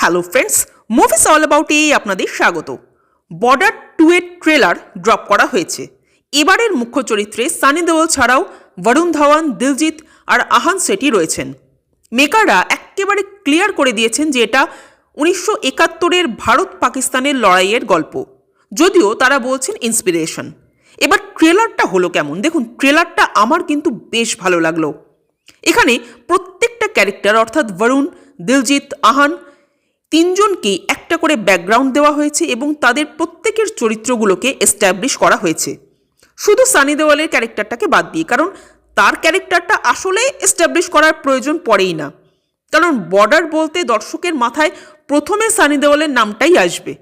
Hello friends, movies all about আপনাদের স্বাগত। Border 2 এর ট্রেলার ড্রপ করা হয়েছে। এবারের মুখ্য চরিত্রে সানি দেওল ছাড়াও বরুণ ধাওয়ান, দিলজিৎ আর আহান শেঠি রয়েছেন। মেকাররা একেবারে ক্লিয়ার করে দিয়েছেন যে এটা 1971-এর ভারত পাকিস্তানের লড়াইয়ের গল্প, যদিও তারা বলছেন ইন্সপিরেশন। এবার ট্রেলারটা হলো কেমন দেখুন। ট্রেলারটা আমার কিন্তু বেশ ভালো লাগলো। এখানে প্রত্যেকটা ক্যারেক্টার অর্থাৎ বরুণ, দিলজিৎ, আহান তিনজনকেই একটা করে ব্যাকগ্রাউন্ড দেওয়া হয়েছে এবং তাদের প্রত্যেকের চরিত্রগুলোকে এস্টাবলিশ করা হয়েছে, শুধু সানি দেওয়ালের ক্যারেক্টারটাকে বাদ দিয়ে। কারণ তার ক্যারেক্টারটা আসলে এস্টাবলিশ করার প্রয়োজন পড়েই না, কারণ বর্ডার বলতে দর্শকের মাথায় প্রথমে সানি দেওয়ালের নামটাই আসবে।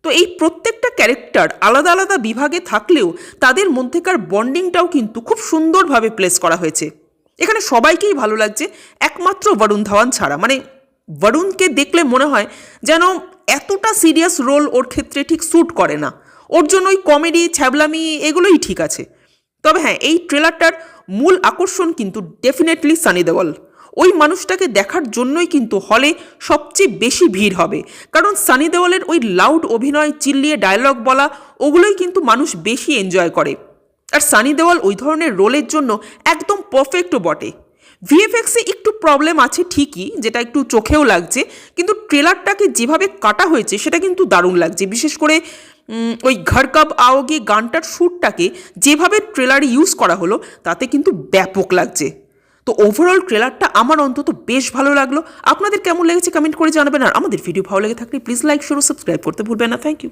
তো এই প্রত্যেকটা ক্যারেক্টার আলাদা আলাদা বিভাগে থাকলেও তাদের মধ্যেকার বন্ডিংটাও কিন্তু খুব সুন্দরভাবে প্লেস করা হয়েছে। এখানে সবাইকেই ভালো লাগছে, একমাত্র বরুণ ধাওয়ান ছাড়া। মানে বরুণকে দেখলে মনে হয় যেন এতটা সিরিয়াস রোল ওর ক্ষেত্রে ঠিক স্যুট করে না, ওর জন্য ওই কমেডি, ছ্যাবলামি এগুলোই ঠিক আছে। তবে হ্যাঁ, এই ট্রেলারটার মূল আকর্ষণ কিন্তু ডেফিনেটলি সানি দেওয়াল। ওই মানুষটাকে দেখার জন্যই কিন্তু হলে সবচেয়ে বেশি ভিড় হবে, কারণ সানি দেওয়ালের ওই লাউড অভিনয়, চিল্লিয়ে ডায়লগ বলা, ওগুলোই কিন্তু মানুষ বেশি এনজয় করে। আর সানি দেওয়াল ওই ধরনের রোলের জন্য একদম পারফেক্টও বটে। ভিএফএক্সে একটু প্রবলেম আছে ঠিকই, যেটা একটু চোখেও লাগছে, কিন্তু ট্রেলারটাকে যেভাবে কাটা হয়েছে সেটা কিন্তু দারুণ লাগছে। বিশেষ করে ওই ঘর কব আওগে গানটার শ্যুটটাকে যেভাবে ট্রেলারে ইউজ করা হলো তাতে কিন্তু ব্যাপক লাগছে। তো ওভারঅল ট্রেলারটা আমার অন্তত বেশ ভালো লাগলো। আপনাদের কেমন লেগেছে কমেন্ট করে জানাবেন। আর আমাদের ভিডিও ভালো লেগে থাকলে প্লিজ লাইক, শেয়ার ও সাবস্ক্রাইব করতে ভুলবেন না। Thank you.